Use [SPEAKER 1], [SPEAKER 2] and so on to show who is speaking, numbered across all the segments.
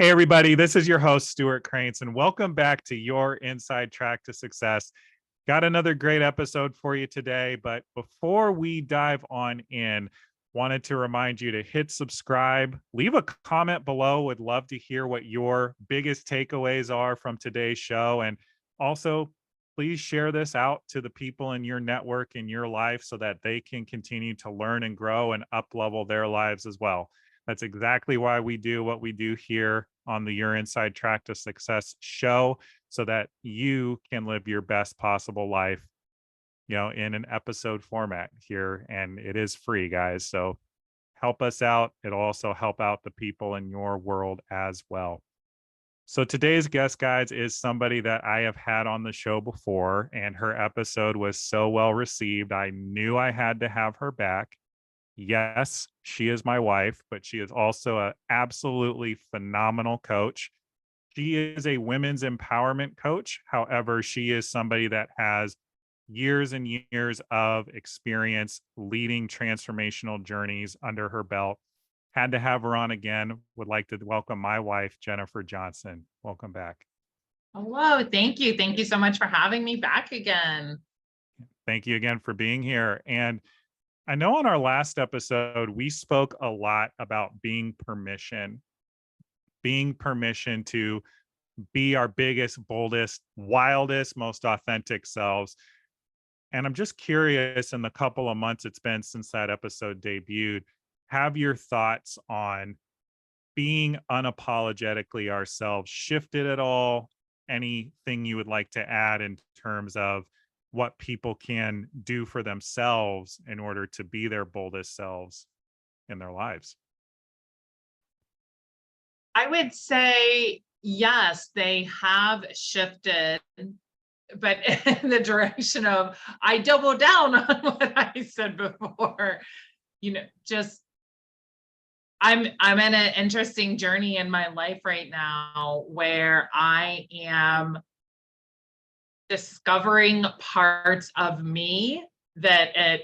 [SPEAKER 1] Hey, everybody, this is your host, Stuart Cranes, and welcome back to your Inside Track to Success. Got another great episode for you today, but before we dive on in, wanted to remind you to hit subscribe, leave a comment below. Would love to hear what your biggest takeaways are from today's show. And also, please share this out to the people in your network, in your life, so that they can continue to learn and grow and up level their lives as well. That's exactly why we do what we do here on the Your Inside Track to Success show, so that you can live your best possible life, in an episode format here. And it is free, guys. So help us out. It'll also help out the people in your world as well. So today's guest, guys, is somebody that I have had on the show before, and her episode was so well received. I knew I had to have her back. Yes, she is my wife, but she is also an absolutely phenomenal coach. She is a women's empowerment coach. However, she is somebody that has years and years of experience leading transformational journeys under her belt. Had to have her on again. Would like to welcome my wife, Jennifer Johnson. Welcome back.
[SPEAKER 2] Hello, thank you. Thank you so much for having me back again.
[SPEAKER 1] Thank you again for being here. And I know on our last episode, we spoke a lot about being permission to be our biggest, boldest, wildest, most authentic selves. And I'm just curious, in the couple of months it's been since that episode debuted, have your thoughts on being unapologetically ourselves shifted at all? Anything you would like to add in terms of what people can do for themselves in order to be their boldest selves in their lives?
[SPEAKER 2] I would say, yes, they have shifted, but in the direction of I double down on what I said before. Just I'm in an interesting journey in my life right now where I am discovering parts of me that at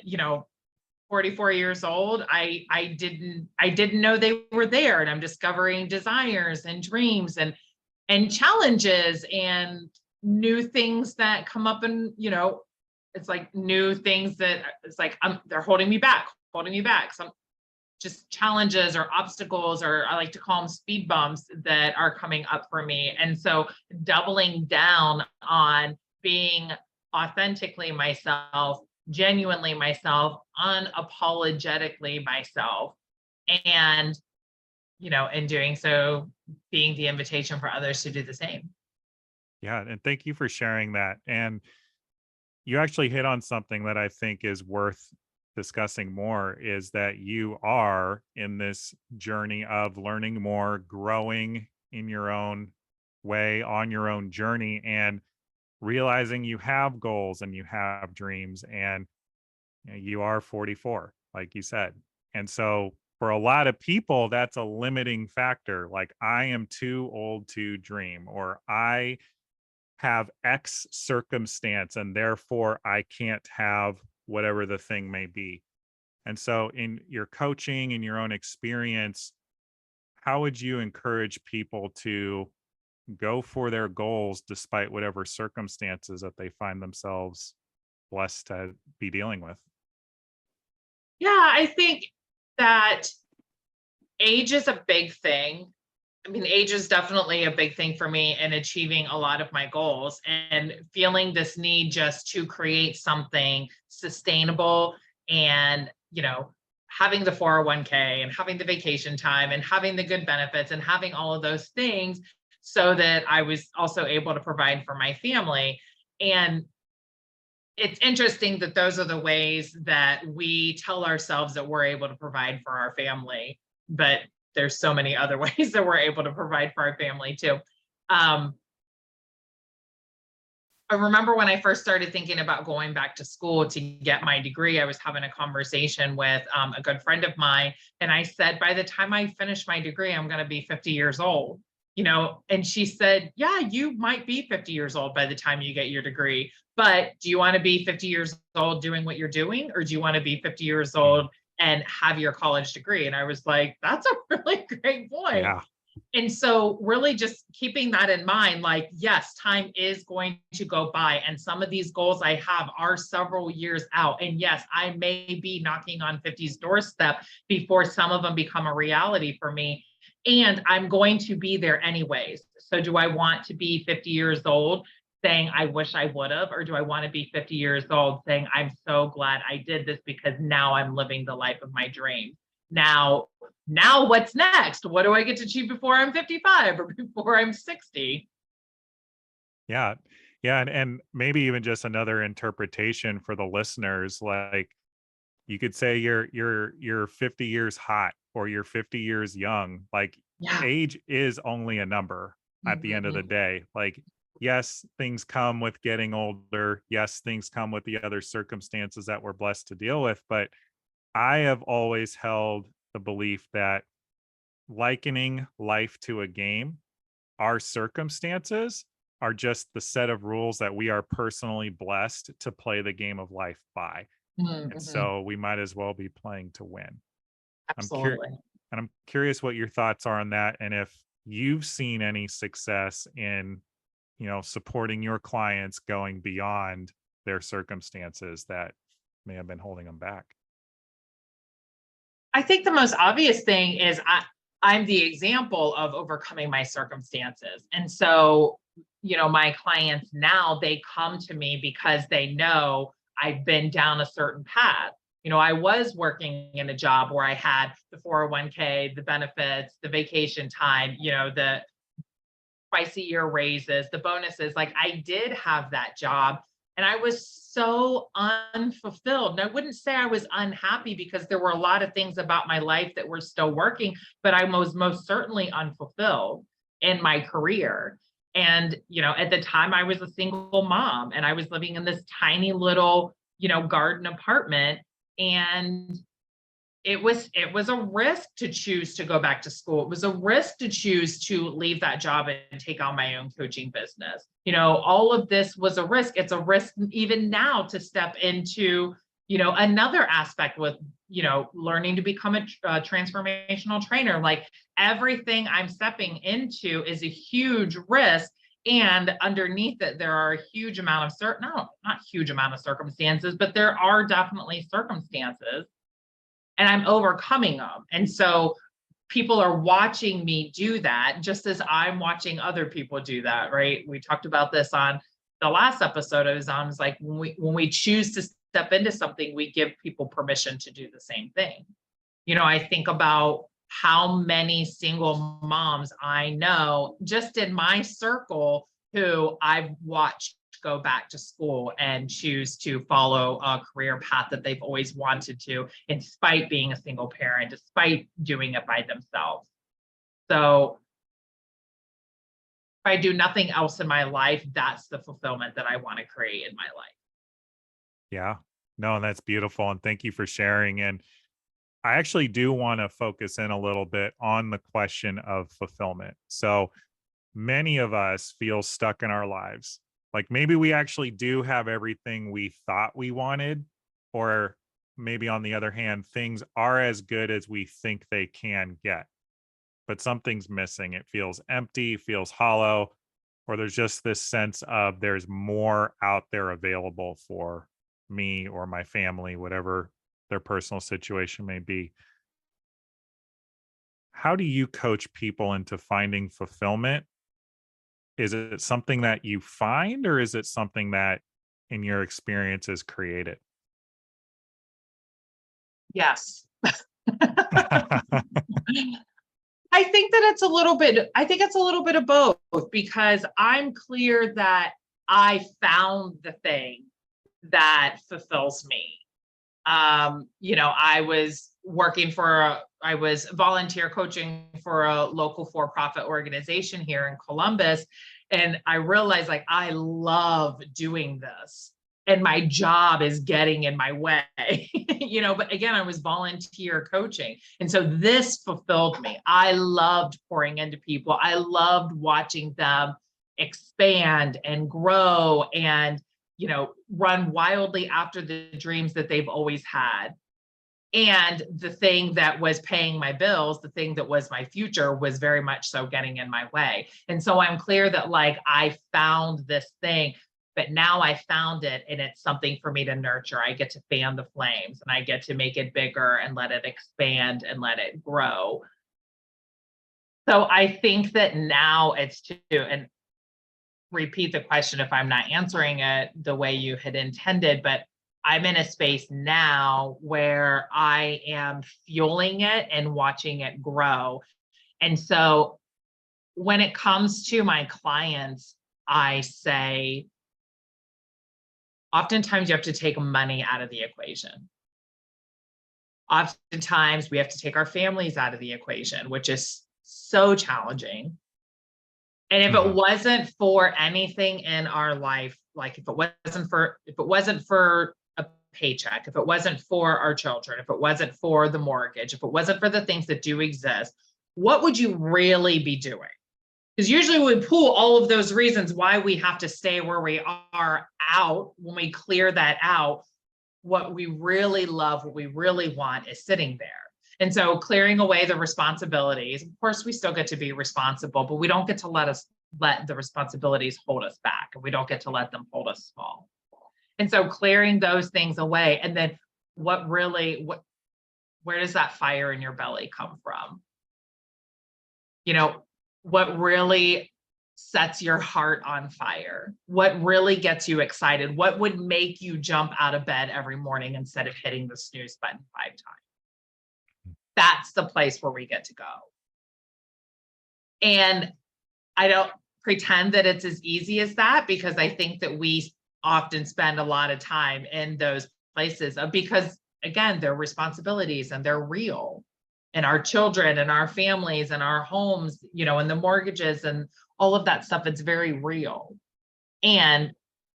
[SPEAKER 2] 44 years old I didn't know they were there, and I'm discovering desires and dreams and challenges and new things that come up, and it's like new things that it's like they're holding me back, some just challenges or obstacles, or I like to call them speed bumps that are coming up for me. And so doubling down on being authentically myself, genuinely myself, unapologetically myself, and in doing so, being the invitation for others to do the same.
[SPEAKER 1] Yeah, and thank you for sharing that. And you actually hit on something that I think is worth discussing more, is that you are in this journey of learning more, growing in your own way, on your own journey, and realizing you have goals and you have dreams, and you are 44, like you said. And so for a lot of people, that's a limiting factor. Like, I am too old to dream, or I have X circumstance and therefore I can't have whatever the thing may be. And so, in your coaching and your own experience, how would you encourage people to go for their goals despite whatever circumstances that they find themselves blessed to be dealing with?
[SPEAKER 2] Yeah, I think that age is a big thing. I mean, age is definitely a big thing for me in achieving a lot of my goals, and feeling this need just to create something sustainable, and, having the 401k and having the vacation time and having the good benefits and having all of those things so that I was also able to provide for my family. And it's interesting that those are the ways that we tell ourselves that we're able to provide for our family, but there's so many other ways that we're able to provide for our family too. I remember when I first started thinking about going back to school to get my degree, I was having a conversation with a good friend of mine. And I said, by the time I finish my degree, I'm going to be 50 years old. And she said, yeah, you might be 50 years old by the time you get your degree, but do you want to be 50 years old doing what you're doing? Or do you want to be 50 years old and have your college degree? And I was like, that's a really great point.
[SPEAKER 1] Yeah.
[SPEAKER 2] And so really just keeping that in mind, like, yes, time is going to go by. And some of these goals I have are several years out. And yes, I may be knocking on 50's doorstep before some of them become a reality for me. And I'm going to be there anyways. So do I want to be 50 years old saying, I wish I would have? Or do I want to be 50 years old saying, I'm so glad I did this because now I'm living the life of my dreams? Now what's next? What do I get to achieve before I'm 55 or before I'm 60?
[SPEAKER 1] Yeah. Yeah. And maybe even just another interpretation for the listeners, like you could say you're 50 years hot or you're 50 years young. Like
[SPEAKER 2] Yeah.
[SPEAKER 1] age is only a number at the end of the
[SPEAKER 2] Mhm.
[SPEAKER 1] day. Like, yes, things come with getting older. Yes, things come with the other circumstances that we're blessed to deal with. But I have always held the belief that likening life to a game, our circumstances are just the set of rules that we are personally blessed to play the game of life by. And
[SPEAKER 2] Mhm.
[SPEAKER 1] so we might as well be playing to win. I'm curious
[SPEAKER 2] Absolutely.
[SPEAKER 1] and I'm curious what your thoughts are on that and if you've seen any success in, supporting your clients going beyond their circumstances that may have been holding them back.
[SPEAKER 2] I think the most obvious thing is I'm the example of overcoming my circumstances. And so, my clients now, they come to me because they know I've been down a certain path. I was working in a job where I had the 401k, the benefits, the vacation time, the twice a year raises, the bonuses. Like I did have that job and I was so unfulfilled. And I wouldn't say I was unhappy because there were a lot of things about my life that were still working, but I was most certainly unfulfilled in my career. And, at the time I was a single mom and I was living in this tiny little, garden apartment. And it was a risk to choose to go back to school. It was a risk to choose to leave that job and take on my own coaching business. All of this was a risk. It's a risk even now to step into, another aspect with, learning to become a transformational trainer. Like everything I'm stepping into is a huge risk. And underneath it, there are a huge amount of not huge amount of circumstances, but there are definitely circumstances and I'm overcoming them. And so people are watching me do that just as I'm watching other people do that, right? We talked about this on the last episode I was on. It's like when we choose to step into something, we give people permission to do the same thing. I think about how many single moms I know just in my circle who I've watched go back to school and choose to follow a career path that they've always wanted to, in spite being a single parent, despite doing it by themselves. So if I do nothing else in my life, that's the fulfillment that I want to create in my life.
[SPEAKER 1] Yeah. No, and that's beautiful. And thank you for sharing. And I actually do want to focus in a little bit on the question of fulfillment. So many of us feel stuck in our lives. Like maybe we actually do have everything we thought we wanted, or maybe on the other hand, things are as good as we think they can get, but something's missing. It feels empty, feels hollow, or there's just this sense of there's more out there available for me or my family, whatever their personal situation may be. How do you coach people into finding fulfillment? Is it something that you find or is it something that in your experience is created?
[SPEAKER 2] Yes. I think it's a little bit of both because I'm clear that I found the thing that fulfills me. I was volunteer coaching for a local for-profit organization here in Columbus. And I realized like, I love doing this and my job is getting in my way, but again, I was volunteer coaching. And so this fulfilled me. I loved pouring into people. I loved watching them expand and grow and run wildly after the dreams that they've always had. And the thing that was paying my bills, the thing that was my future, was very much so getting in my way. And so I'm clear that, like, I found this thing, but now I found it and it's something for me to nurture. I get to fan the flames and I get to make it bigger and let it expand and let it grow. So I think that now it's to, and repeat the question if I'm not answering it the way you had intended, but I'm in a space now where I am fueling it and watching it grow. And so when it comes to my clients, I say, oftentimes you have to take money out of the equation. Oftentimes we have to take our families out of the equation, which is so challenging. And if it wasn't for anything in our life, like if it wasn't for a paycheck, if it wasn't for our children, if it wasn't for the mortgage, if it wasn't for the things that do exist, what would you really be doing? Because usually we pull all of those reasons why we have to stay where we are out. When we clear that out, what we really love, what we really want is sitting there. And so clearing away the responsibilities, of course, we still get to be responsible, but we don't get to let the responsibilities hold us back, and we don't get to let them hold us small. And so clearing those things away, and then where does that fire in your belly come from? What really sets your heart on fire? What really gets you excited? What would make you jump out of bed every morning instead of hitting the snooze button 5 times? That's the place where we get to go. And I don't pretend that it's as easy as that, because I think that we often spend a lot of time in those places because, again, they're responsibilities and they're real. And our children and our families and our homes, and the mortgages and all of that stuff, it's very real. And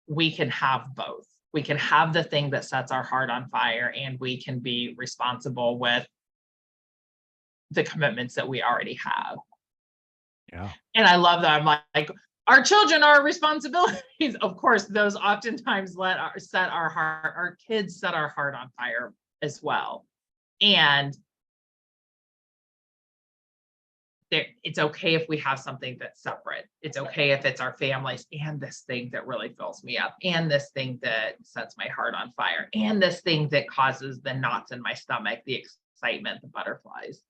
[SPEAKER 2] we can have both. We can have the thing that sets our heart on fire, and we can be responsible with the commitments that we already have.
[SPEAKER 1] Yeah.
[SPEAKER 2] And I love that. I'm like, our children are responsibilities. Of course, those oftentimes our kids set our heart on fire as well. And it's okay if we have something that's separate. It's okay if it's our families and this thing that really fills me up, and this thing that sets my heart on fire, and this thing that causes the knots in my stomach, the excitement, the butterflies.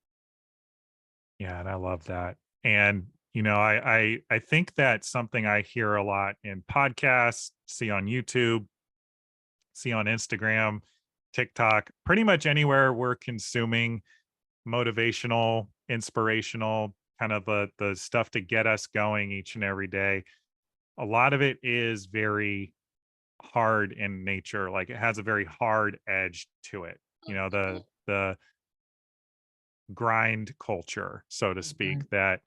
[SPEAKER 1] Yeah, and I love that. And I think that's something I hear a lot in podcasts, see on YouTube, see on Instagram, TikTok, pretty much anywhere we're consuming motivational, inspirational, kind of the stuff to get us going each and every day. A lot of it is very hard in nature. Like, it has a very hard edge to it. The grind culture, so to speak,
[SPEAKER 2] Mhm.
[SPEAKER 1] that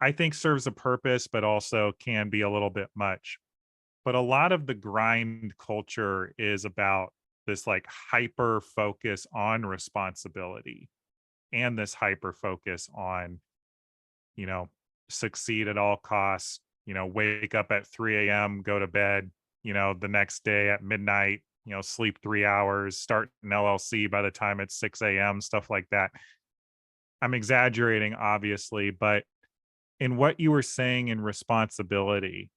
[SPEAKER 1] I think serves a purpose, but also can be a little bit much. But a lot of the grind culture is about this like hyper focus on responsibility, and this hyper focus on, you know, succeed at all costs, wake up at 3 a.m., go to bed, the next day at midnight, sleep 3 hours, start an LLC by the time it's 6 a.m., stuff like that. I'm exaggerating, obviously, but in what you were saying in responsibility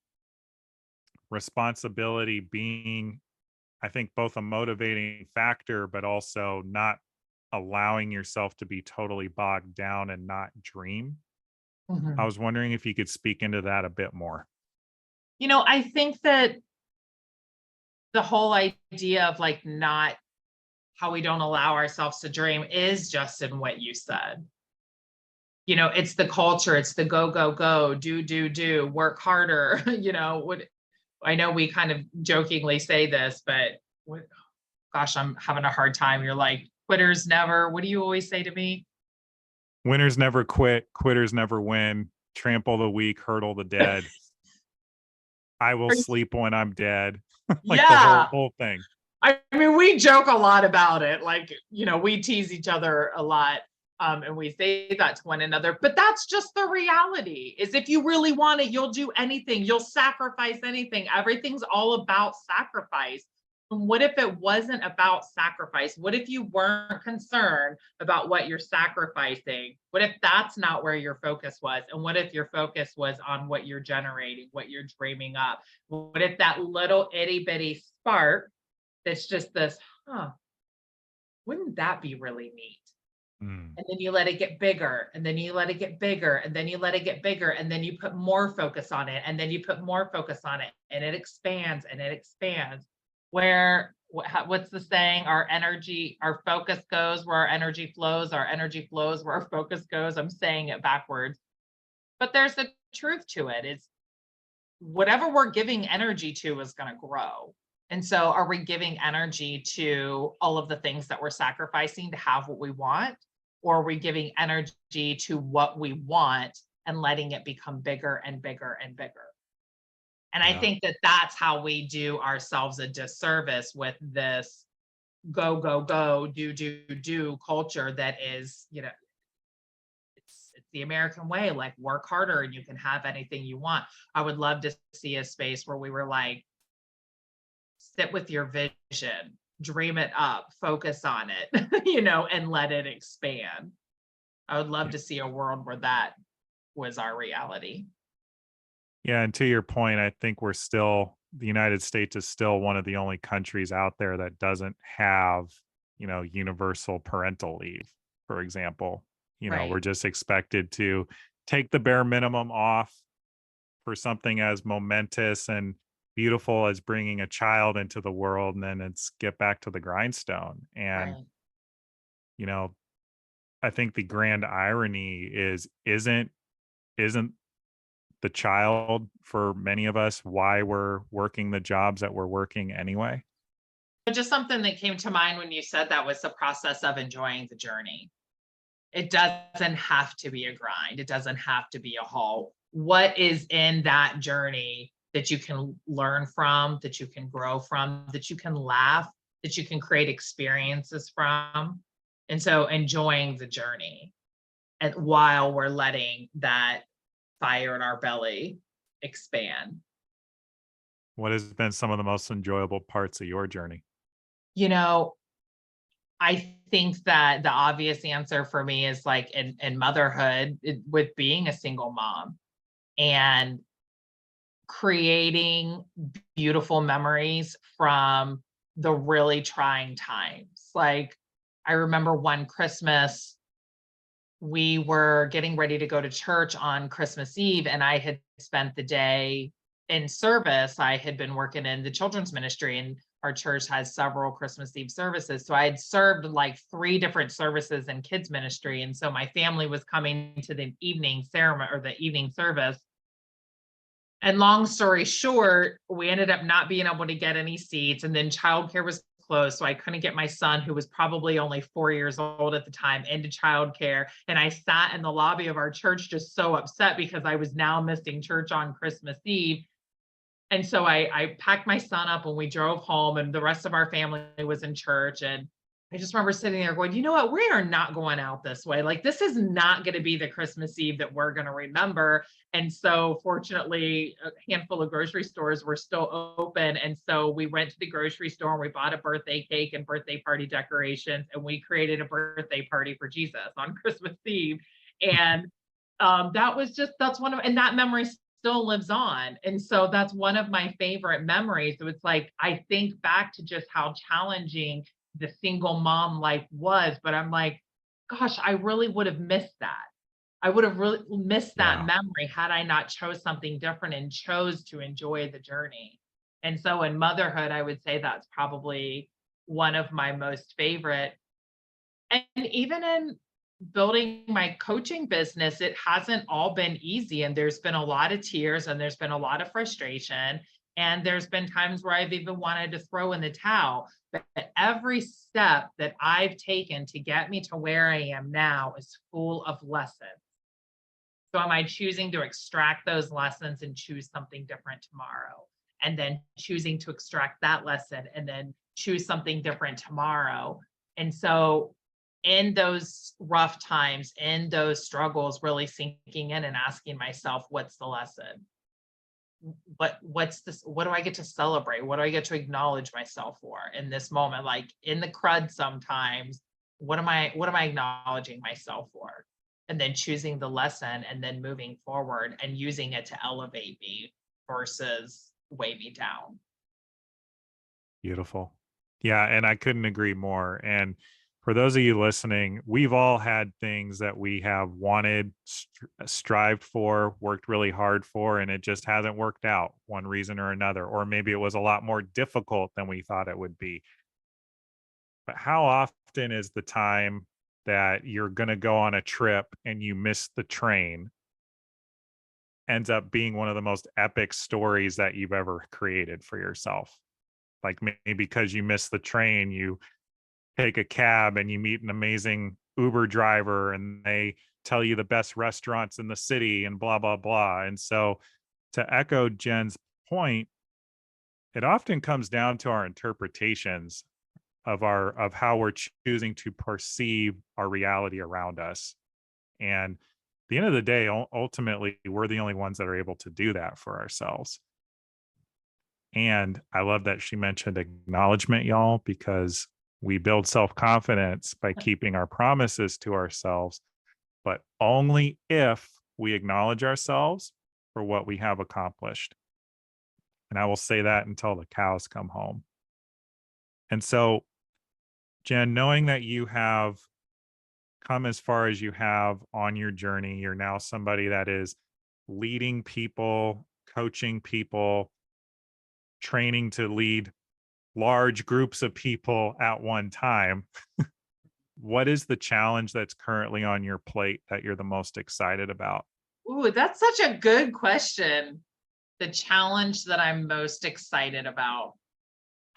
[SPEAKER 1] being, I think, both a motivating factor, but also not allowing yourself to be totally bogged down and not dream. I
[SPEAKER 2] Mhm.
[SPEAKER 1] was wondering if you could speak into that a bit more.
[SPEAKER 2] I think that the whole idea of like not how we don't allow ourselves to dream is just in what you said. It's the culture, it's the go, go, go, do, work harder. What I know we kind of jokingly say this, but gosh, I'm having a hard time. You're like, quitters never. What do you always say to me?
[SPEAKER 1] Winners never quit, quitters never win, trample the weak, hurdle the dead. I will sleep when I'm dead. Like the whole
[SPEAKER 2] Yeah.
[SPEAKER 1] whole thing.
[SPEAKER 2] I mean, we joke a lot about it. Like, we tease each other a lot. And we say that to one another, but that's just the reality. Is if you really want it, you'll do anything. You'll sacrifice anything. Everything's all about sacrifice. What if it wasn't about sacrifice? What if you weren't concerned about what you're sacrificing? What if that's not where your focus was? And what if your focus was on what you're generating, what you're dreaming up? What if that little itty bitty spark that's just this, huh, wouldn't that be really neat?
[SPEAKER 1] Mm,
[SPEAKER 2] And then you let it get bigger, and then you let it get bigger, and then you let it get bigger, and then you put more focus on it, and then you put more focus on it, and it expands and it expands. Where what's the saying? Our energy, our focus goes where our energy flows, our energy flows where our focus goes. I'm saying it backwards, but there's a truth to it. Is whatever we're giving energy to is going to grow. And so, are we giving energy to all of the things that we're sacrificing to have what we want? Or are we giving energy to what we want and letting it become bigger and bigger and bigger? And I
[SPEAKER 1] yeah.
[SPEAKER 2] think that that's how we do ourselves a disservice with this go, go, go, do culture that is, it's the American way, like work harder and you can have anything you want. I would love to see a space where we were like, sit with your vision, dream it up, focus on it, and let it expand. I would love
[SPEAKER 1] Y-
[SPEAKER 2] to see a world where that was our reality.
[SPEAKER 1] Yeah. And to your point, I think the United States is still one of the only countries out there that doesn't have, universal parental leave, for example. We're
[SPEAKER 2] Right.
[SPEAKER 1] just expected to take the bare minimum off for something as momentous and beautiful as bringing a child into the world, and then it's get back to the grindstone. And
[SPEAKER 2] Right.
[SPEAKER 1] you know I think the grand irony is isn't the child, for many of us, why we're working the jobs that we're working anyway?
[SPEAKER 2] But just something that came to mind when you said that was the process of enjoying the journey. It doesn't have to be a grind. It doesn't have to be a haul. What is in that journey that you can learn from, that you can grow from, that you can laugh, that you can create experiences from? And so enjoying the journey and while we're letting that fire in our belly expand.
[SPEAKER 1] What has been some of the most enjoyable parts of your journey?
[SPEAKER 2] You know, I think that the obvious answer for me is like in motherhood, with being a single mom and creating beautiful memories from the really trying times. Like, I remember one Christmas, we were getting ready to go to church on Christmas Eve, and I had spent the day in service. I had been working in the children's ministry, and our church has several Christmas Eve services. So I had served like three different services in kids ministry. And so my family was coming to the evening ceremony or the evening service. And long story short, we ended up not being able to get any seats. And then childcare was closed. So I couldn't get my son, who was probably only 4 years old at the time, into childcare. And I sat in the lobby of our church just so upset because I was now missing church on Christmas Eve. And so I packed my son up and we drove home, and the rest of our family was in church. And I just remember sitting there going, you know what? We are not going out this way. Like, this is not going to be the Christmas Eve that we're going to remember. And so, fortunately, a handful of grocery stores were still open. And so, we went to the grocery store and we bought a birthday cake and birthday party decorations. And we created a birthday party for Jesus on Christmas Eve. And that's one of, and that memory still lives on. And so that's one of my favorite memories. So it's like, I think back to just how challenging the single mom life was, but I'm like, gosh, I really would have missed that. I would have really missed that
[SPEAKER 1] Yeah.
[SPEAKER 2] memory had I not chose something different and chose to enjoy the journey. And so in motherhood, I would say that's probably one of my most favorite. And even in building my coaching business, it hasn't all been easy. And there's been a lot of tears and there's been a lot of frustration. And there's been times where I've even wanted to throw in the towel. But every step that I've taken to get me to where I am now is full of lessons. So am I choosing to extract those lessons and choose something different tomorrow? And then choosing to extract that lesson and then choose something different tomorrow. And so in those rough times, in those struggles, really sinking in and asking myself, what's the lesson? what's this, what do I get to celebrate, what do I get to acknowledge myself for in this moment, like in the crud sometimes, what am I acknowledging myself for, and then choosing the lesson and then moving forward and using it to elevate me versus weigh me down.
[SPEAKER 1] Beautiful. Yeah, and I couldn't agree more. And for those of you listening, we've all had things that we have wanted, strived for, worked really hard for, and it just hasn't worked out one reason or another. Or maybe it was a lot more difficult than we thought it would be. But how often is the time that you're going to go on a trip and you miss the train ends up being one of the most epic stories that you've ever created for yourself? Like maybe because you missed the train, you take a cab and you meet an amazing Uber driver and they tell you the best restaurants in the city and blah, blah, blah. And so to echo Jen's point, it often comes down to our interpretations of how we're choosing to perceive our reality around us. And at the end of the day, ultimately, we're the only ones that are able to do that for ourselves. And I love that she mentioned acknowledgement, y'all, because we build self confidence by keeping our promises to ourselves, but only if we acknowledge ourselves for what we have accomplished. And I will say that until the cows come home. And so, Jen, knowing that you have come as far as you have on your journey, you're now somebody that is leading people, coaching people, training to lead large groups of people at one time. What is the challenge that's currently on your plate that you're the most excited about?
[SPEAKER 2] Ooh, that's such a good question. The challenge that I'm most excited about.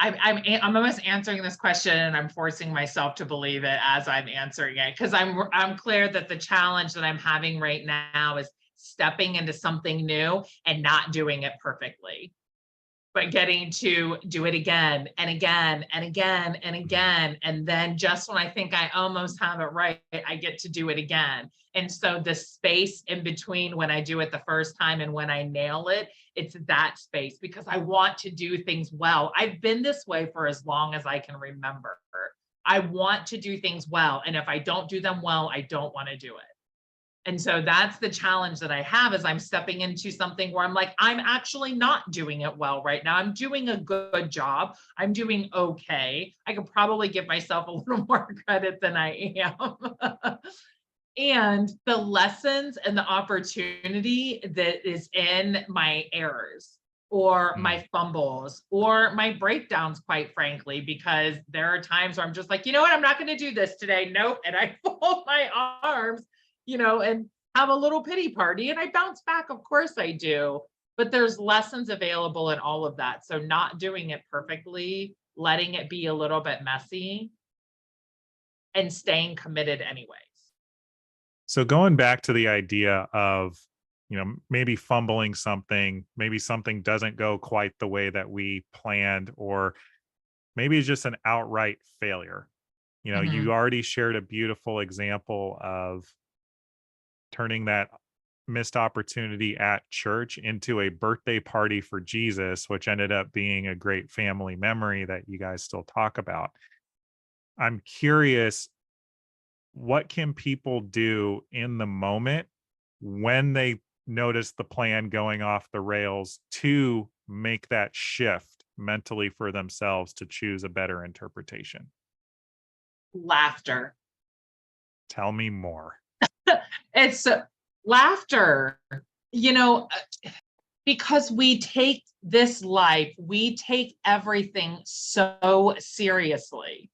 [SPEAKER 2] I'm almost answering this question and I'm forcing myself to believe it as I'm answering it, because I'm clear that the challenge that I'm having right now is stepping into something new and not doing it perfectly, but getting to do it again and again and again and again. And then just when I think I almost have it right, I get to do it again. And so the space in between when I do it the first time and when I nail it, it's that space, because I want to do things well. I've been this way for as long as I can remember. I want to do things well. And if I don't do them well, I don't want to do it. And so that's the challenge that I have, is I'm stepping into something where I'm like, I'm actually not doing it well right now. I'm doing a good job. I'm doing okay. I could probably give myself a little more credit than I am. And the lessons and the opportunity that is in my errors or
[SPEAKER 1] Mm.
[SPEAKER 2] my fumbles or my breakdowns, quite frankly, because there are times where I'm just like, you know what, I'm not going to do this today. Nope. And I fold my arms, and have a little pity party. And I bounce back. Of course I do. But there's lessons available in all of that. So not doing it perfectly, letting it be a little bit messy, and staying committed anyways.
[SPEAKER 1] So going back to the idea of, maybe fumbling something, maybe something doesn't go quite the way that we planned, or maybe it's just an outright failure. You
[SPEAKER 2] Mhm.
[SPEAKER 1] already shared a beautiful example of turning that missed opportunity at church into a birthday party for Jesus, which ended up being a great family memory that you guys still talk about. I'm curious, what can people do in the moment when they notice the plan going off the rails to make that shift mentally for themselves to choose a better interpretation?
[SPEAKER 2] Laughter.
[SPEAKER 1] Tell me more.
[SPEAKER 2] It's laughter, you know, because we take this life, we take everything so seriously.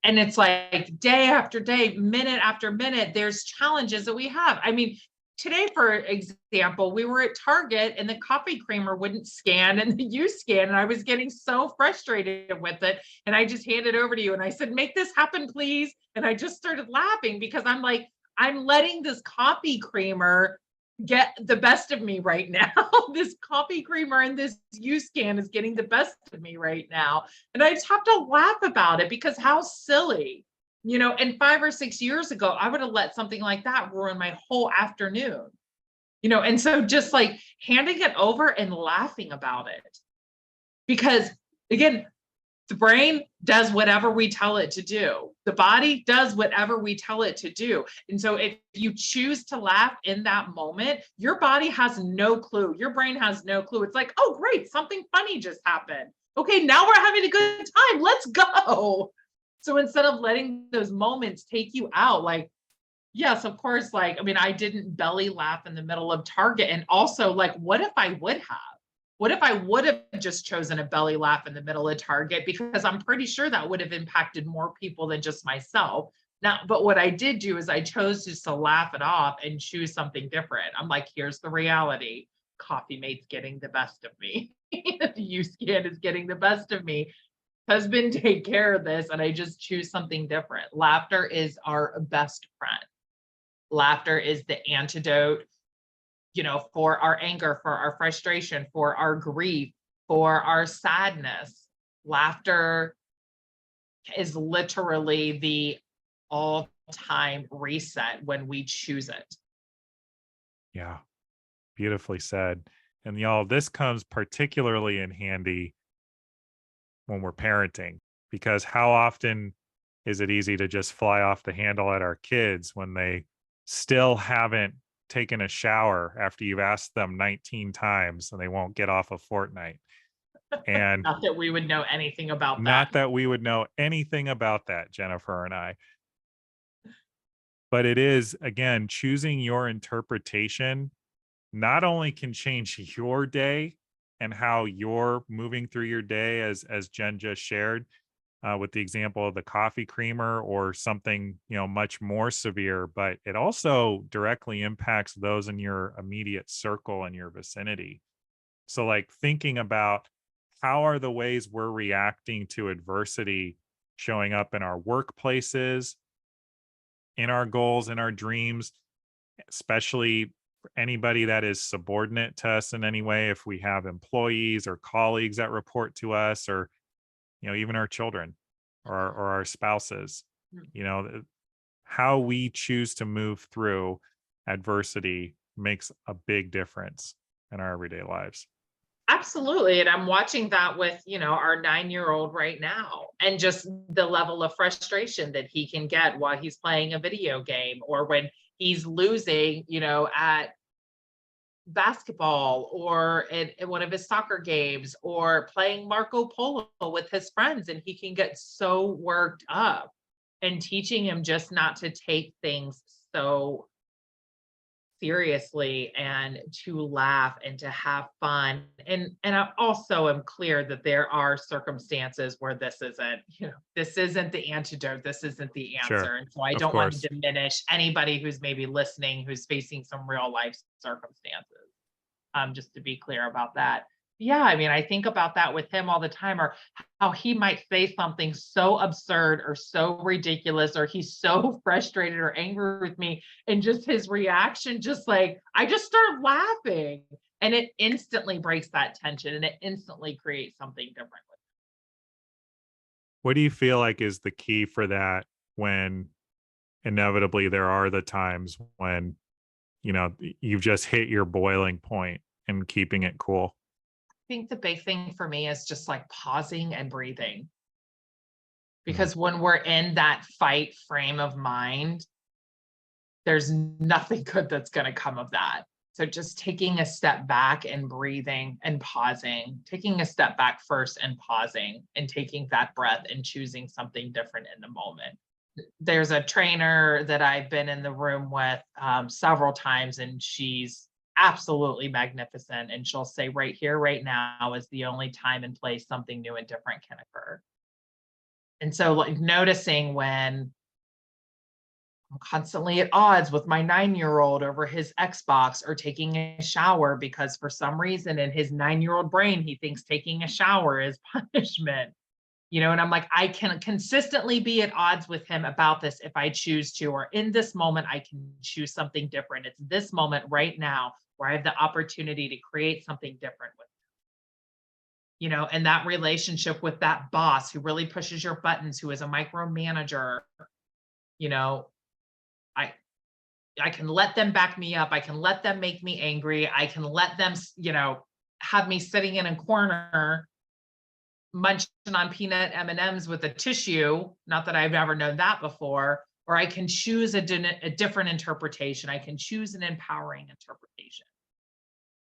[SPEAKER 2] And it's like day after day, minute after minute, there's challenges that we have. I mean, today, for example, we were at Target and the coffee creamer wouldn't scan and the U scan. And I was getting so frustrated with it. And I just handed it over to you and I said, make this happen, please. And I just started laughing because I'm like, I'm letting this coffee creamer get the best of me right now. This coffee creamer and this U scan is getting the best of me right now. And I just have to laugh about it because how silly. And 5 or 6 years ago, I would have let something like that ruin my whole afternoon. And so just like handing it over and laughing about it. Because again, the brain does whatever we tell it to do. The body does whatever we tell it to do. And so if you choose to laugh in that moment, your body has no clue. Your brain has no clue. It's like, oh, great, something funny just happened. Okay, now we're having a good time. Let's go. So instead of letting those moments take you out, like, yes, of course, like, I mean, I didn't belly laugh in the middle of Target. And also, like, what if I would have? What if I would have just chosen a belly laugh in the middle of Target? Because I'm pretty sure that would have impacted more people than just myself. Now, but what I did do is I chose just to laugh it off and choose something different. I'm like, here's the reality. Coffee mate's getting the best of me. You scan is getting the best of me. Husband, take care of this. And I just choose something different. Laughter is our best friend. Laughter is the antidote, for our anger, for our frustration, for our grief, for our sadness. Laughter is literally the all-time reset when we choose it.
[SPEAKER 1] Yeah, beautifully said. And y'all, this comes particularly in handy when we're parenting, because how often is it easy to just fly off the handle at our kids when they still haven't taken a shower after you've asked them 19 times and they won't get off a fortnight? And
[SPEAKER 2] Not that we would know anything about that.
[SPEAKER 1] not that we would know anything about that, Jennifer and I, but it is, again, choosing your interpretation not only can change your day and how you're moving through your day, as Jen just shared, with the example of the coffee creamer or something, much more severe, but it also directly impacts those in your immediate circle and your vicinity. So, like, thinking about how are the ways we're reacting to adversity showing up in our workplaces, in our goals, in our dreams, especially for anybody that is subordinate to us in any way, if we have employees or colleagues that report to us, or even our children or our spouses.
[SPEAKER 2] Mhm.
[SPEAKER 1] How we choose to move through adversity makes a big difference in our everyday lives.
[SPEAKER 2] Absolutely. And I'm watching that with, our 9-year-old right now, and just the level of frustration that he can get while he's playing a video game, or when he's losing, at basketball, or at one of his soccer games, or playing Marco Polo with his friends. And he can get so worked up, and teaching him just not to take things so seriously, and to laugh and to have fun. And I also am clear that there are circumstances where this isn't the antidote, this isn't the
[SPEAKER 1] Sure.
[SPEAKER 2] answer. And so I
[SPEAKER 1] Of
[SPEAKER 2] don't want to
[SPEAKER 1] course.
[SPEAKER 2] diminish anybody who's maybe listening who's facing some real life circumstances. Just to be clear about that. Yeah, I mean, I think about that with him all the time, or how he might say something so absurd or so ridiculous, or he's so frustrated or angry with me, and just his reaction, just like, I just start laughing, and it instantly breaks that tension, and it instantly creates something different.
[SPEAKER 1] What do you feel like is the key for that, when inevitably there are the times when, you've just hit your boiling point, and keeping it cool?
[SPEAKER 2] I think the big thing for me is just like pausing and breathing,
[SPEAKER 1] Mm,
[SPEAKER 2] because when we're in that fight frame of mind, there's nothing good that's going to come of that. So just taking a step back and breathing and pausing, taking a step back first and pausing and taking that breath and choosing something different in the moment. There's a trainer that I've been in the room with several times, and she's absolutely magnificent. And she'll say, right here, right now is the only time and place something new and different can occur. And so, like, noticing when I'm constantly at odds with my 9-year-old over his Xbox, or taking a shower, because for some reason in his 9-year-old brain, he thinks taking a shower is punishment. And I'm like, I can consistently be at odds with him about this if I choose to, or in this moment, I can choose something different. It's this moment right now where I have the opportunity to create something different with, and that relationship with that boss who really pushes your buttons, who is a micromanager, you know, I I can let them back me up. I can let them make me angry. I can let them, have me sitting in a corner munching on peanut M&Ms with a tissue. Not that I've ever known that before. Or I can choose a different interpretation. I can choose an empowering interpretation.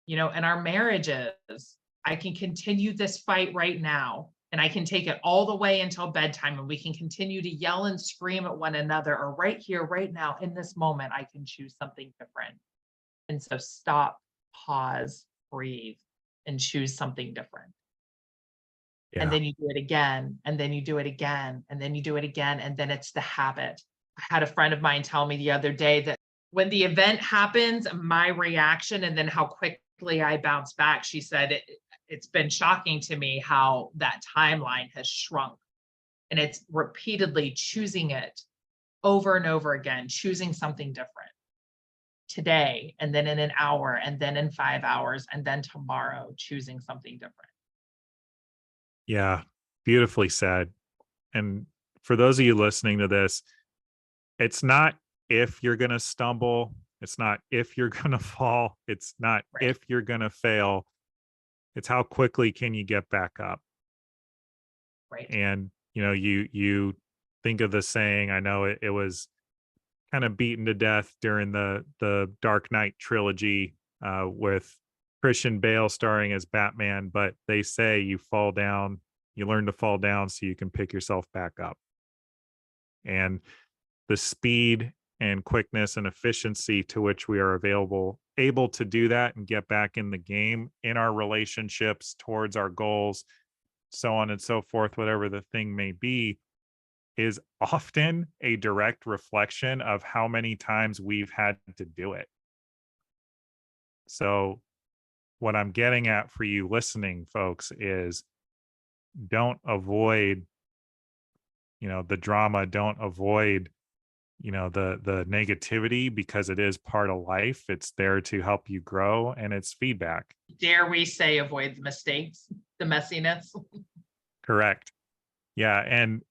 [SPEAKER 2] In our marriages, I can continue this fight right now and I can take it all the way until bedtime and we can continue to yell and scream at one another, or right here, right now, in this moment, I can choose something different. And so stop, pause, breathe, and choose something different. And
[SPEAKER 1] Yeah.
[SPEAKER 2] then you do it again, and then you do it again, and then you do it again, and then it's the habit. I had a friend of mine tell me the other day that when the event happens, my reaction and then how quickly I bounce back, she said, it's been shocking to me how that timeline has shrunk. And it's repeatedly choosing it over and over again, choosing something different today, and then in an hour, and then in 5 hours, and then tomorrow, choosing something different.
[SPEAKER 1] Yeah. Beautifully said. And for those of you listening to this, it's not if you're going to stumble, it's not if you're going to fall, it's not
[SPEAKER 2] Right.
[SPEAKER 1] if you're going to fail, it's how quickly can you get back up.
[SPEAKER 2] Right.
[SPEAKER 1] And you think of the saying, I know it was kind of beaten to death during the Dark Knight trilogy, with Christian Bale starring as Batman, but they say you fall down, you learn to fall down so you can pick yourself back up. And the speed and quickness and efficiency to which we are able to do that and get back in the game in our relationships towards our goals, so on and so forth, whatever the thing may be, is often a direct reflection of how many times we've had to do it. So what I'm getting at for you listening folks is, don't avoid, the drama, don't avoid, the negativity, because it is part of life. It's there to help you grow, and it's feedback.
[SPEAKER 2] Dare we say avoid the mistakes, the messiness?
[SPEAKER 1] Correct. Yeah, and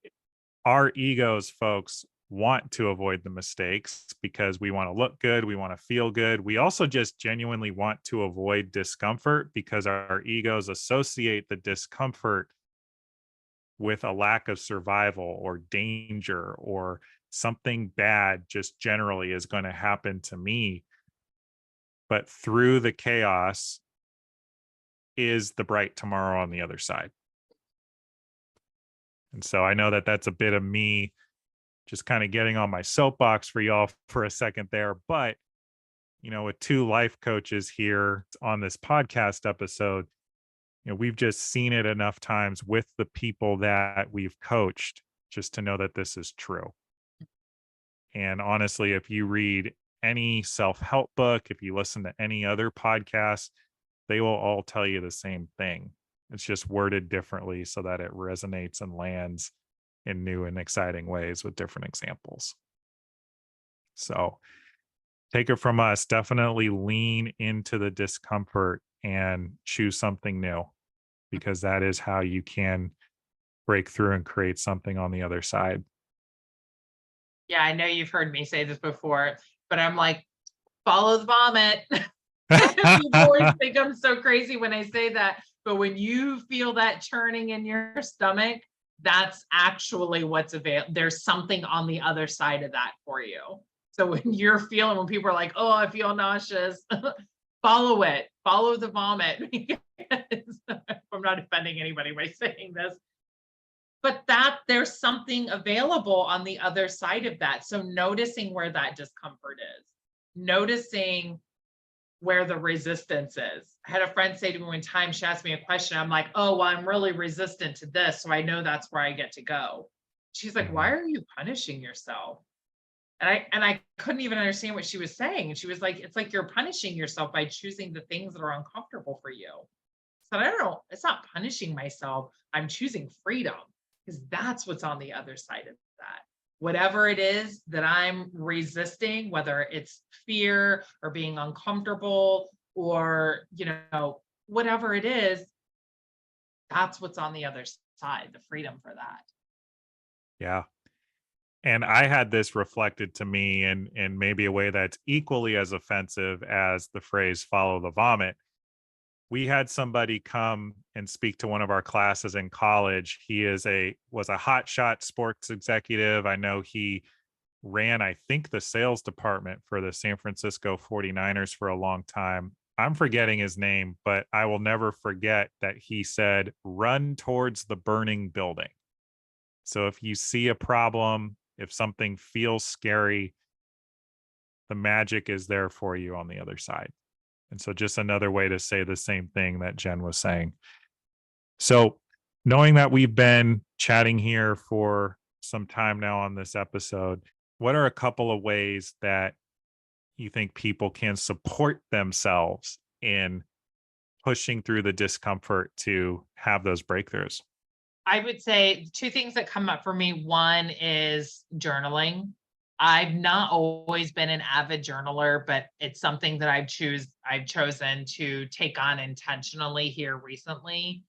[SPEAKER 1] our egos, folks, want to avoid the mistakes because we want to look good, we want to feel good. We also just genuinely want to avoid discomfort because our egos associate the discomfort with a lack of survival or danger, or something bad just generally is going to happen to me. But through the chaos is the bright tomorrow on the other side. And so I know that that's a bit of me just kind of getting on my soapbox for y'all for a second there. But, with two life coaches here on this podcast episode, we've just seen it enough times with the people that we've coached just to know that this is true. And honestly, if you read any self help book, if you listen to any other podcast, they will all tell you the same thing. It's just worded differently so that it resonates and lands in new and exciting ways with different examples. So take it from us, definitely lean into the discomfort and choose something new, because that is how you can break through and create something on the other side.
[SPEAKER 2] Yeah, I know you've heard me say this before, but I'm like, follow the vomit. People always think I'm so crazy when I say that. But when you feel that churning in your stomach, that's actually what's available. There's something on the other side of that for you. So when people are like, oh, I feel nauseous, follow it, follow the vomit. Because I'm not offending anybody by saying this, but that there's something available on the other side of that. So noticing where that discomfort is, noticing where the resistance is. I had a friend say to me one time, she asked me a question. I'm like, oh, well, I'm really resistant to this. So I know that's where I get to go. She's like, why
[SPEAKER 1] Mhm.
[SPEAKER 2] are you punishing yourself? And I couldn't even understand what she was saying. And she was like, it's like you're punishing yourself by choosing the things that are uncomfortable for you. So I don't know. It's not punishing myself. I'm choosing freedom, because that's what's on the other side of that. Whatever it is that I'm resisting, whether it's fear or being uncomfortable or, whatever it is, that's what's on the other side, the freedom for that.
[SPEAKER 1] Yeah. And I had this reflected to me in maybe a way that's equally as offensive as the phrase "follow the vomit." We had somebody come and speak to one of our classes in college. He was a hotshot sports executive. I know he ran, I think, the sales department for the San Francisco 49ers for a long time. I'm forgetting his name, but I will never forget that he said, "Run towards the burning building." So if you see a problem, if something feels scary, the magic is there for you on the other side. And so just another way to say the same thing that Jen was saying. So knowing that we've been chatting here for some time now on this episode, what are a couple of ways that you think people can support themselves in pushing through the discomfort to have those breakthroughs?
[SPEAKER 2] I would say two things that come up for me. One is journaling. I've not always been an avid journaler, but it's something that I've chosen to take on intentionally here recently,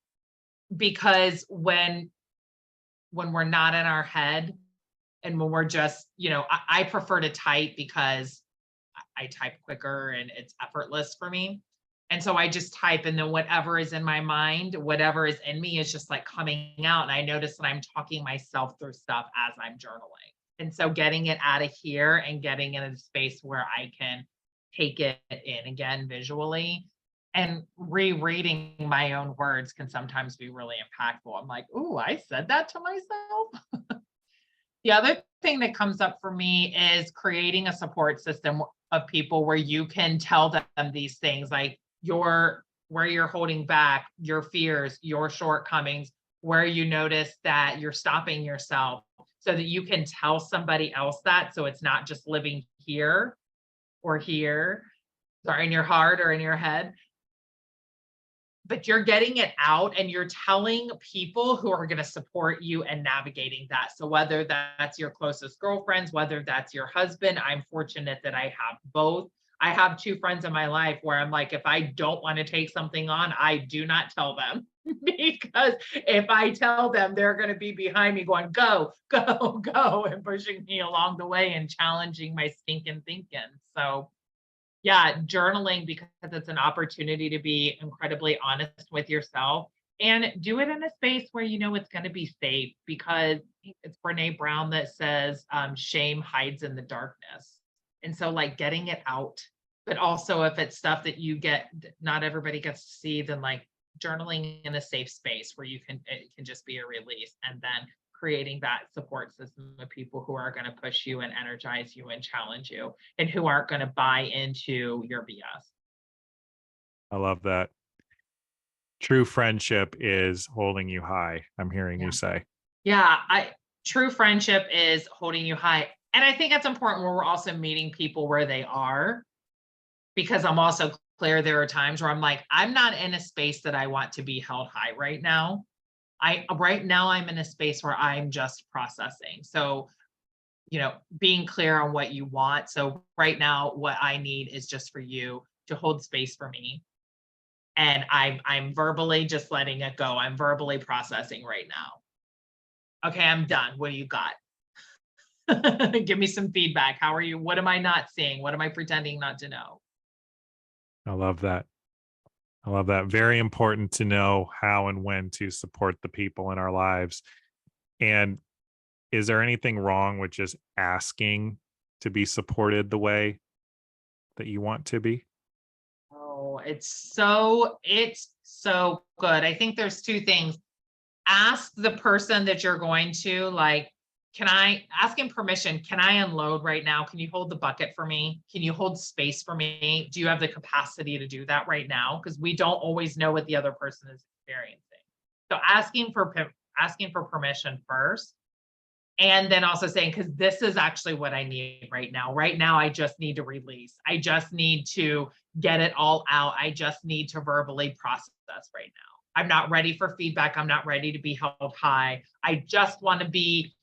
[SPEAKER 2] because when we're not in our head and when we're just, I prefer to type because I type quicker and it's effortless for me. And so I just type, and then whatever is in my mind, whatever is in me is just like coming out. And I notice that I'm talking myself through stuff as I'm journaling. And so getting it out of here and getting in a space where I can take it in again visually, and rereading my own words can sometimes be really impactful. I'm like, "Ooh, I said that to myself." The other thing that comes up for me is creating a support system of people where you can tell them these things, like where you're holding back, your fears, your shortcomings, where you notice that you're stopping yourself, so that you can tell somebody else that, so it's not just living here or in your heart or in your head, but you're getting it out and you're telling people who are going to support you and navigating that. So whether that's your closest girlfriends, whether that's your husband, I'm fortunate that I have both. I have two friends in my life where I'm like, if I don't want to take something on, I do not tell them because if I tell them, they're going to be behind me going, go, go, go, and pushing me along the way and challenging my stinking thinking. So yeah, journaling, because it's an opportunity to be incredibly honest with yourself and do it in a space where you know it's going to be safe, because I think it's Brene Brown that says shame hides in the darkness. And so, like, getting it out, but also if it's stuff that not everybody gets to see, then like journaling in a safe space where it can just be a release, and then creating that support system of people who are going to push you and energize you and challenge you, and who aren't going to buy into your BS.
[SPEAKER 1] I love that. True friendship is holding you high, I'm hearing you
[SPEAKER 2] Yeah.
[SPEAKER 1] say.
[SPEAKER 2] Yeah. True friendship is holding you high. And I think that's important where we're also meeting people where they are, because I'm also clear there are times where I'm like, I'm not in a space that I want to be held high right now. Right now I'm in a space where I'm just processing. So, being clear on what you want. So right now, what I need is just for you to hold space for me. And I'm verbally just letting it go. I'm verbally processing right now. Okay, I'm done. What do you got? Give me some feedback. How are you? What am I not seeing? What am I pretending not to know?
[SPEAKER 1] I love that. I love that. Very important to know how and when to support the people in our lives. And is there anything wrong with just asking to be supported the way that you want to be?
[SPEAKER 2] Oh, it's so good. I think there's two things. Ask the person that you're going to, like, can I ask him permission? Can I unload right now? Can you hold the bucket for me? Can you hold space for me? Do you have the capacity to do that right now? Because we don't always know what the other person is experiencing. So asking for permission first, and then also saying, because this is actually what I need right now. Right now, I just need to release. I just need to get it all out. I just need to verbally process right now. I'm not ready for feedback. I'm not ready to be held high. I just want to be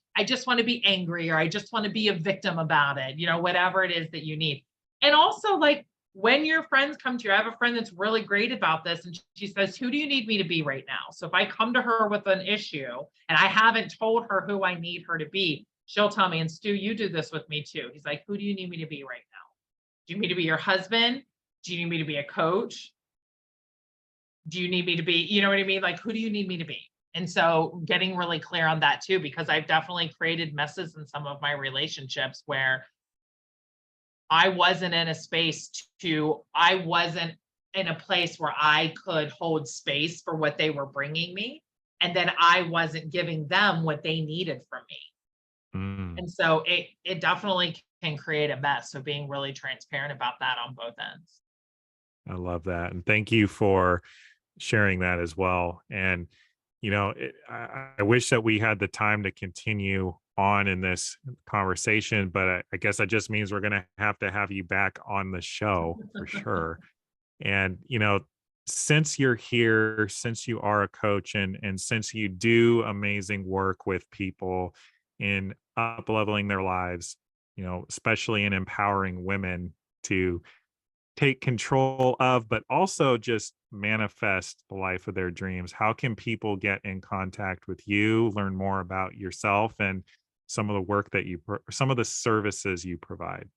[SPEAKER 2] angry, or I just want to be a victim about it, whatever it is that you need. And also, like, when your friends come to you, I have a friend that's really great about this. And she says, who do you need me to be right now? So if I come to her with an issue and I haven't told her who I need her to be, she'll tell me, and Stu, you do this with me too. He's like, who do you need me to be right now? Do you need me to be your husband? Do you need me to be a coach? Do you need me to be, you know what I mean? Like, who do you need me to be? And so getting really clear on that too, because I've definitely created messes in some of my relationships where I wasn't in a space I wasn't in a place where I could hold space for what they were bringing me. And then I wasn't giving them what they needed from me.
[SPEAKER 1] Mm,
[SPEAKER 2] And so it definitely can create a mess. So being really transparent about that on both ends.
[SPEAKER 1] I love that. And thank you for sharing that as well. And, I wish that we had the time to continue on in this conversation, but I guess that just means we're going to have you back on the show for sure. And, since you're here, since you are a coach and since you do amazing work with people in up leveling their lives, especially in empowering women to take control of, but also just manifest the life of their dreams. How can people get in contact with you, learn more about yourself and some of the work that some of the services you provide?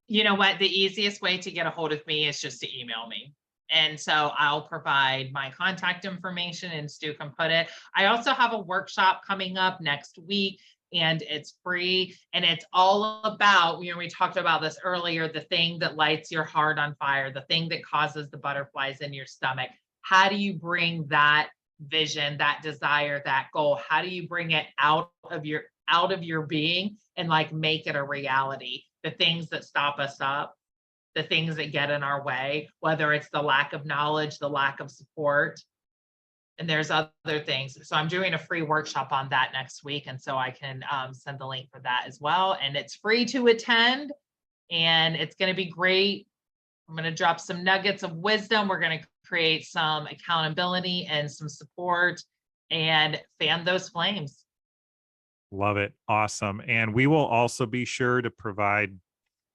[SPEAKER 2] You know what? The easiest way to get a hold of me is just to email me. And so I'll provide my contact information and Stu can put it. I also have a workshop coming up next week and it's free. And it's all about, we talked about this earlier, the thing that lights your heart on fire, the thing that causes the butterflies in your stomach. How do you bring that vision, that desire, that goal? How do you bring it out of your being and like make it a reality? The things that stop us up, the things that get in our way, whether it's the lack of knowledge, the lack of support, and there's other things. So I'm doing a free workshop on that next week. And so I can send the link for that as well. And it's free to attend and it's going to be great. I'm going to drop some nuggets of wisdom. We're going to create some accountability and some support and fan those flames.
[SPEAKER 1] Love it. Awesome. And we will also be sure to provide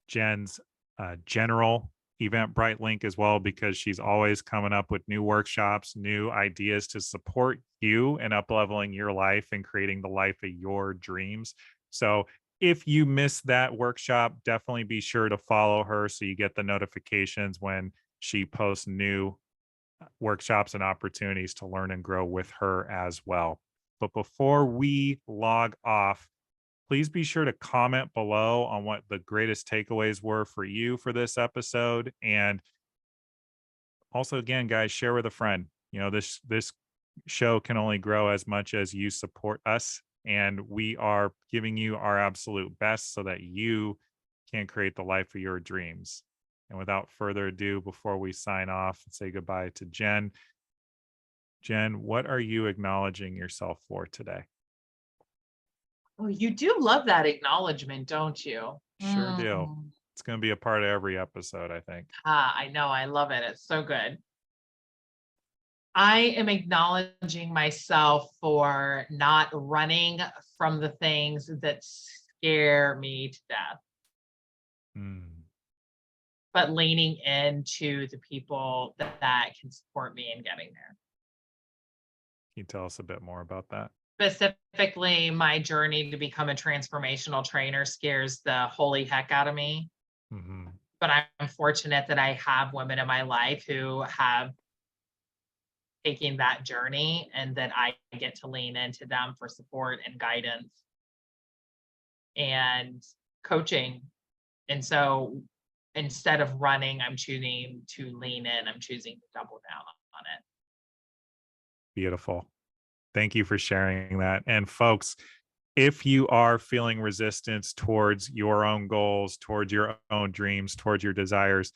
[SPEAKER 1] Jen's general Eventbrite link as well, because she's always coming up with new workshops, new ideas to support you in up leveling your life and creating the life of your dreams. So if you miss that workshop, definitely be sure to follow her so you get the notifications when she posts new workshops and opportunities to learn and grow with her as well. But before we log off, please be sure to comment below on what the greatest takeaways were for you for this episode. And also, again, guys, share with a friend. This show can only grow as much as you support us. And we are giving you our absolute best so that you can create the life of your dreams. And without further ado, before we sign off and say goodbye to Jen, what are you acknowledging yourself for today?
[SPEAKER 2] Oh, you do love that acknowledgement, don't you?
[SPEAKER 1] Sure do. It's going to be a part of every episode, I think.
[SPEAKER 2] I know. I love it. It's so good. I am acknowledging myself for not running from the things that scare me to death,
[SPEAKER 1] Mm.
[SPEAKER 2] but leaning into the people that can support me in getting there.
[SPEAKER 1] Can you tell us a bit more about that?
[SPEAKER 2] Specifically, my journey to become a transformational trainer scares the holy heck out of me.
[SPEAKER 1] Hmm.
[SPEAKER 2] But I'm fortunate that I have women in my life who have taken that journey and that I get to lean into them for support and guidance and coaching. And so instead of running, I'm choosing to lean in, I'm choosing to double down on it.
[SPEAKER 1] Beautiful. Thank you for sharing that. And folks, if you are feeling resistance towards your own goals, towards your own dreams, towards your desires,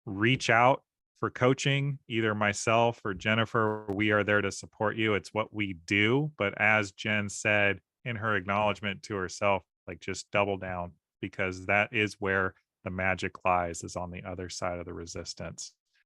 [SPEAKER 1] reach out for coaching, either myself or Jennifer. We are there to support you. It's what we do. But as Jen said in her acknowledgement to herself, like just double down because that is where the magic lies, is on the other side of the resistance.